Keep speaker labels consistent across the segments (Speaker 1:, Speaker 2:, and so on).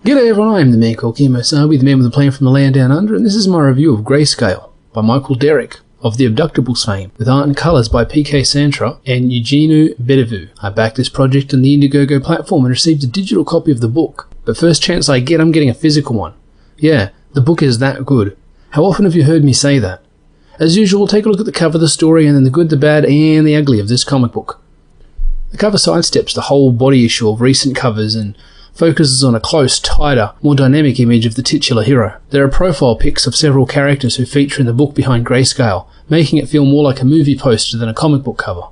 Speaker 1: G'day everyone, I'm the man called Kemosabe, the man with a plan from the land down under, and this is my review of GRAYSKALE by Michael Derrick of the Abductables fame, with art and colours by PK Santra and Eugenio Bedevu. I backed this project on the Indiegogo platform and received a digital copy of the book, but first chance I get, I'm getting a physical one. Yeah, the book is that good. How often have you heard me say that? As usual, take a look at the cover, the story, and then the good, the bad, and the ugly of this comic book. The cover sidesteps the whole body issue of recent covers and focuses on a close, tighter, more dynamic image of the titular hero. There are profile pics of several characters who feature in the book behind GRAYSKALE, making it feel more like a movie poster than a comic book cover.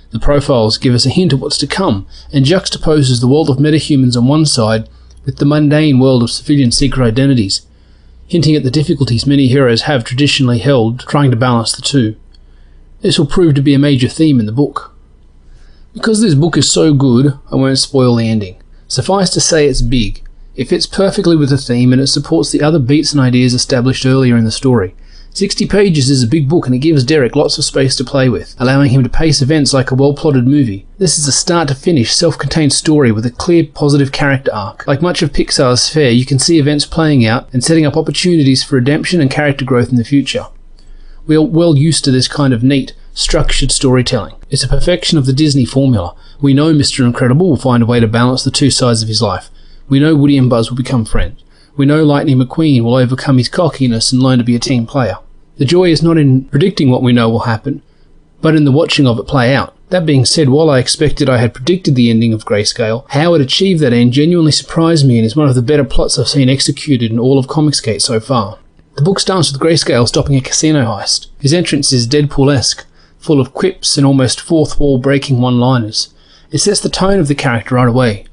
Speaker 1: The profiles give us a hint of what's to come, and juxtaposes the world of metahumans on one side with the mundane world of civilian secret identities, hinting at the difficulties many heroes have traditionally held trying to balance the two. This will prove to be a major theme in the book. Because this book is so good, I won't spoil the ending. Suffice to say it's big. It fits perfectly with the theme and it supports the other beats and ideas established earlier in the story. 60 pages is a big book and it gives Derrick lots of space to play with, allowing him to pace events like a well-plotted movie. This is a start-to-finish, self-contained story with a clear, positive character arc. Like much of Pixar's fare, you can see events playing out and setting up opportunities for redemption and character growth in the future. We're well used to this kind of neat, structured storytelling. It's a perfection of the Disney formula. We know Mr. Incredible will find a way to balance the two sides of his life. We know Woody and Buzz will become friends. We know Lightning McQueen will overcome his cockiness and learn to be a team player. The joy is not in predicting what we know will happen, but in the watching of it play out. That being said, while I expected I had predicted the ending of GRAYSKALE, how it achieved that end genuinely surprised me and is one of the better plots I've seen executed in all of COMICSGATE so far. The book starts with GRAYSKALE stopping a casino heist. His entrance is Deadpool-esque, full of quips and almost fourth-wall breaking one-liners. It sets the tone of the character right away.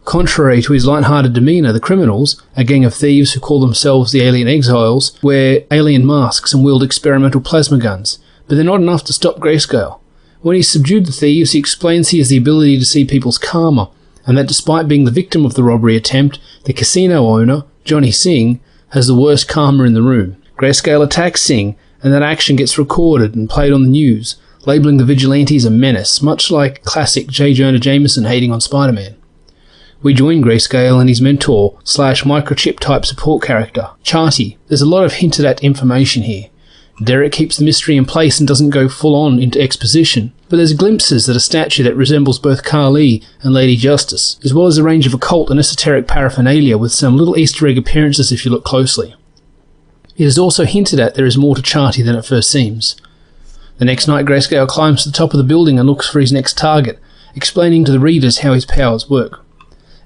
Speaker 1: Contrary to his light-hearted demeanour, the criminals, a gang of thieves who call themselves the Alien Exiles, wear alien masks and wield experimental plasma guns, but they're not enough to stop GRAYSKALE. When he's subdued the thieves, he explains he has the ability to see people's karma, and that despite being the victim of the robbery attempt, the casino owner, Johnny Singh, has the worst karma in the room. GRAYSKALE attacks Singh, and that action gets recorded and played on the news, labelling the vigilantes a menace, much like classic J. Jonah Jameson hating on Spider-Man. We join GRAYSKALE and his mentor / microchip type support character, Charty. There's a lot of hinted at information here. Derrick keeps the mystery in place and doesn't go full on into exposition, but there's glimpses at a statue that resembles both Kali and Lady Justice, as well as a range of occult and esoteric paraphernalia with some little Easter egg appearances if you look closely. It is also hinted at there is more to Charty than it first seems. The next night, GRAYSKALE climbs to the top of the building and looks for his next target, explaining to the readers how his powers work.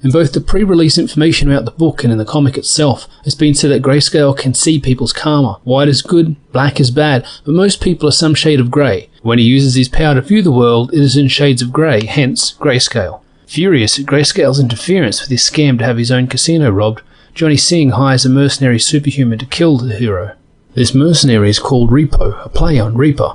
Speaker 1: In both the pre-release information about the book and in the comic itself, it's been said that GRAYSKALE can see people's karma. White is good, black is bad, but most people are some shade of grey. When he uses his power to view the world, it is in shades of grey, hence GRAYSKALE. Furious at GRAYSKALE's interference with his scam to have his own casino robbed, Johnny Singh hires a mercenary superhuman to kill the hero. This mercenary is called Repo, a play on Reaper,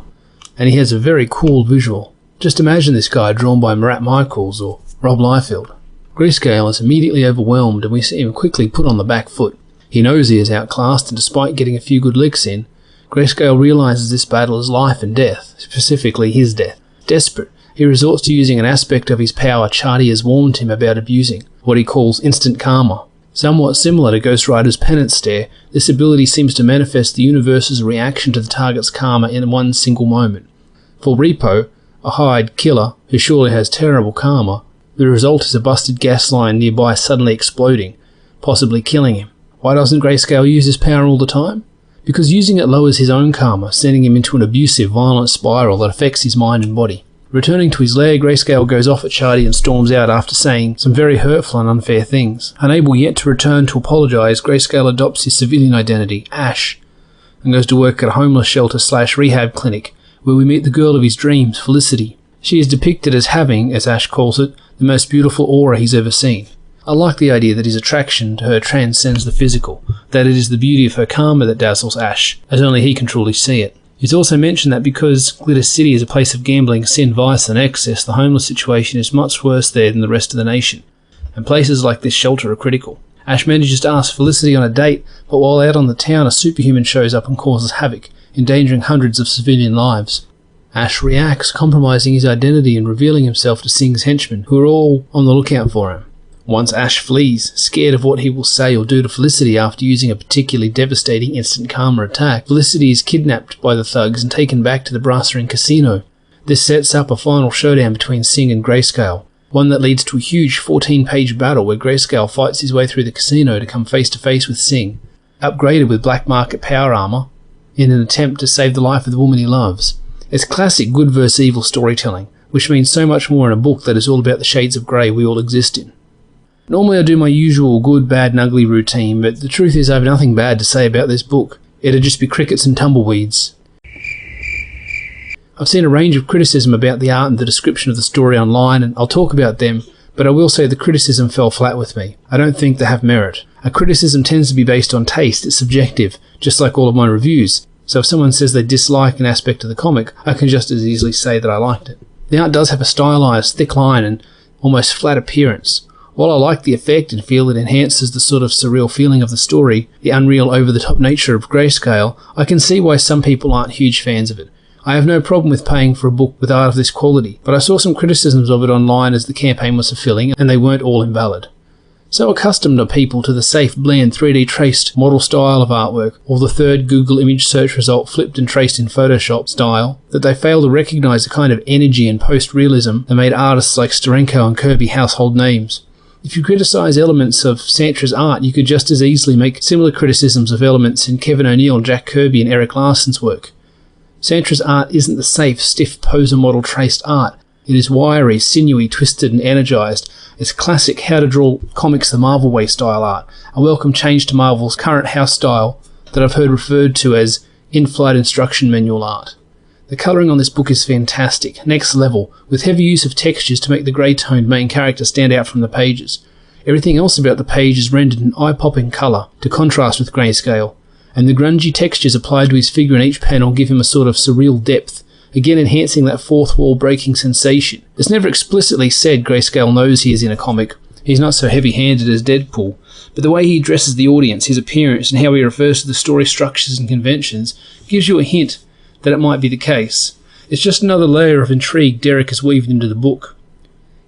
Speaker 1: and he has a very cool visual. Just imagine this guy drawn by Marat Michaels or Rob Liefeld. GRAYSKALE is immediately overwhelmed and we see him quickly put on the back foot. He knows he is outclassed, and despite getting a few good licks in, GRAYSKALE realises this battle is life and death, specifically his death. Desperate, he resorts to using an aspect of his power Charty has warned him about abusing, what he calls instant karma. Somewhat similar to Ghost Rider's penance stare, this ability seems to manifest the universe's reaction to the target's karma in one single moment. For Repo, a hired killer who surely has terrible karma, the result is a busted gas line nearby suddenly exploding, possibly killing him. Why doesn't GRAYSKALE use his power all the time? Because using it lowers his own karma, sending him into an abusive, violent spiral that affects his mind and body. Returning to his lair, GRAYSKALE goes off at Charty and storms out after saying some very hurtful and unfair things. Unable yet to return to apologise, GRAYSKALE adopts his civilian identity, Ash, and goes to work at a homeless shelter / rehab clinic, where we meet the girl of his dreams, Felicity. She is depicted as having, as Ash calls it, the most beautiful aura he's ever seen. I like the idea that his attraction to her transcends the physical, that it is the beauty of her karma that dazzles Ash, as only he can truly see it. It's also mentioned that because Glitter City is a place of gambling, sin, vice and excess, the homeless situation is much worse there than the rest of the nation, and places like this shelter are critical. Ash manages to ask Felicity on a date, but while out on the town a superhuman shows up and causes havoc, endangering hundreds of civilian lives. Ash reacts, compromising his identity and revealing himself to Singh's henchmen, who are all on the lookout for him. Once Ash flees, scared of what he will say or do to Felicity after using a particularly devastating instant karma attack, Felicity is kidnapped by the thugs and taken back to the Brass Ring Casino. This sets up a final showdown between Sing and Grayscale, one that leads to a huge 14-page battle where Grayscale fights his way through the casino to come face to face with Sing, upgraded with black market power armor, in an attempt to save the life of the woman he loves. It's classic good versus evil storytelling, which means so much more in a book that is all about the shades of grey we all exist in. Normally I do my usual good, bad and ugly routine, but the truth is I have nothing bad to say about this book. It'd just be crickets and tumbleweeds. I've seen a range of criticism about the art and the description of the story online, and I'll talk about them, but I will say the criticism fell flat with me. I don't think they have merit. A criticism tends to be based on taste, it's subjective, just like all of my reviews. So if someone says they dislike an aspect of the comic, I can just as easily say that I liked it. The art does have a stylized, thick line and almost flat appearance. While I like the effect and feel it enhances the sort of surreal feeling of the story, the unreal over-the-top nature of Grayscale, I can see why some people aren't huge fans of it. I have no problem with paying for a book with art of this quality, but I saw some criticisms of it online as the campaign was fulfilling, and they weren't all invalid. So accustomed are people to the safe, bland, 3D traced model style of artwork, or the third Google image search result flipped and traced in Photoshop style, that they fail to recognise the kind of energy and post-realism that made artists like Steranko and Kirby household names. If you criticise elements of Santra's art, you could just as easily make similar criticisms of elements in Kevin O'Neill, Jack Kirby and Eric Larson's work. Santra's art isn't the safe, stiff, poser model traced art. It is wiry, sinewy, twisted and energised. It's classic how to draw comics the Marvel way style art, a welcome change to Marvel's current house style that I've heard referred to as in-flight instruction manual art. The colouring on this book is fantastic, next level, with heavy use of textures to make the grey-toned main character stand out from the pages. Everything else about the page is rendered in eye-popping colour, to contrast with Grayscale, and the grungy textures applied to his figure in each panel give him a sort of surreal depth, again enhancing that fourth wall breaking sensation. It's never explicitly said Grayscale knows he is in a comic. He's not so heavy-handed as Deadpool, but the way he addresses the audience, his appearance, and how he refers to the story structures and conventions gives you a hint that it might be the case. It's just another layer of intrigue Derrick has weaved into the book.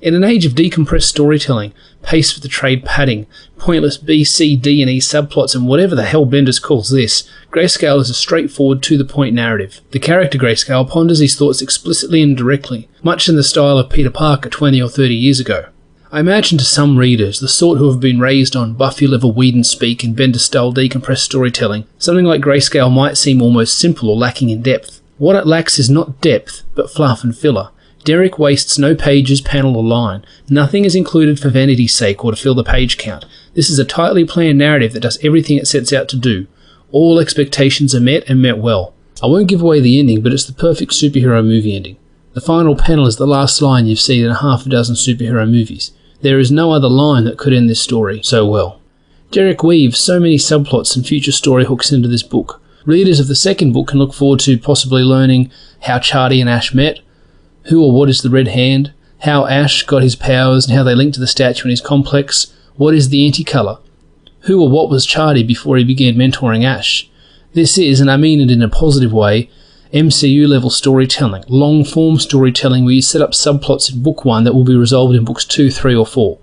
Speaker 1: In an age of decompressed storytelling, paced with the trade padding, pointless B, C, D and E subplots and whatever the hell Bendis calls this, Grayscale is a straightforward, to-the-point narrative. The character Grayscale ponders his thoughts explicitly and directly, much in the style of Peter Parker 20 or 30 years ago. I imagine to some readers, the sort who have been raised on Buffy-level Whedon-speak and Bendis-style decompressed storytelling, something like Grayscale might seem almost simple or lacking in depth. What it lacks is not depth, but fluff and filler. Derrick wastes no pages, panel or line. Nothing is included for vanity's sake or to fill the page count. This is a tightly planned narrative that does everything it sets out to do. All expectations are met and met well. I won't give away the ending, but it's the perfect superhero movie ending. The final panel is the last line you've seen in a half a dozen superhero movies. There is no other line that could end this story so well. Derrick weaves so many subplots and future story hooks into this book. Readers of the second book can look forward to possibly learning how Chardy and Ash met, who or what is the Red Hand, how Ash got his powers and how they link to the statue in his complex, what is the anti-colour, who or what was Chardy before he began mentoring Ash. This is, and I mean it in a positive way, MCU-level storytelling, long-form storytelling where you set up subplots in Book 1 that will be resolved in Books 2, 3 or 4.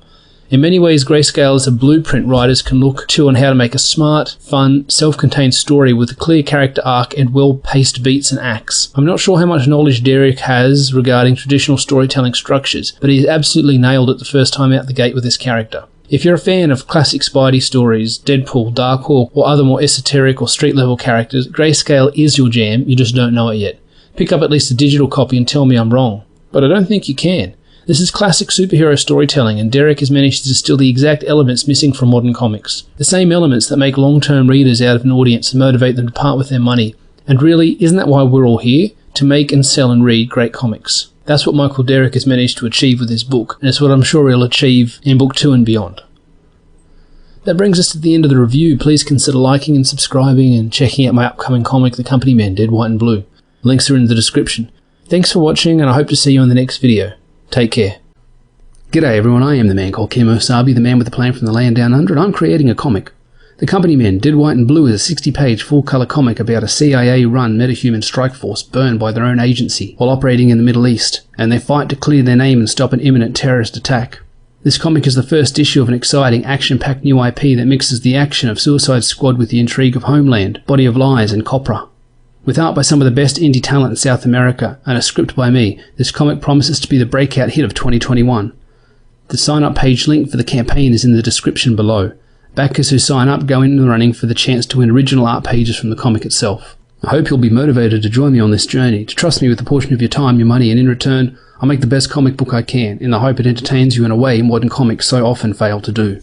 Speaker 1: In many ways, Grayscale is a blueprint writers can look to on how to make a smart, fun, self-contained story with a clear character arc and well-paced beats and acts. I'm not sure how much knowledge Derrick has regarding traditional storytelling structures, but he's absolutely nailed it the first time out the gate with this character. If you're a fan of classic Spidey stories, Deadpool, Darkhawk, or other more esoteric or street-level characters, Grayscale is your jam, you just don't know it yet. Pick up at least a digital copy and tell me I'm wrong. But I don't think you can. This is classic superhero storytelling, and Derrick has managed to distill the exact elements missing from modern comics. The same elements that make long-term readers out of an audience and motivate them to part with their money. And really, isn't that why we're all here? To make and sell and read great comics. That's what Michael Derrick has managed to achieve with his book, and it's what I'm sure he'll achieve in Book 2 and beyond. That brings us to the end of the review. Please consider liking and subscribing and checking out my upcoming comic, The Company Men, Dead, White and Blue. Links are in the description. Thanks for watching, and I hope to see you in the next video. Take care. G'day everyone, I am the man called Kemosabe, the man with the plan from the land down under, and I'm creating a comic. The Company Men, Dead, White and Blue is a 60-page full-colour comic about a CIA-run metahuman strike force burned by their own agency while operating in the Middle East, and they fight to clear their name and stop an imminent terrorist attack. This comic is the first issue of an exciting, action-packed new IP that mixes the action of Suicide Squad with the intrigue of Homeland, Body of Lies, and Copra. With art by some of the best indie talent in South America, and a script by me, this comic promises to be the breakout hit of 2021. The sign-up page link for the campaign is in the description below. Backers who sign up go in the running for the chance to win original art pages from the comic itself. I hope you'll be motivated to join me on this journey, to trust me with a portion of your time, your money, and in return, I'll make the best comic book I can, in the hope it entertains you in a way modern comics so often fail to do.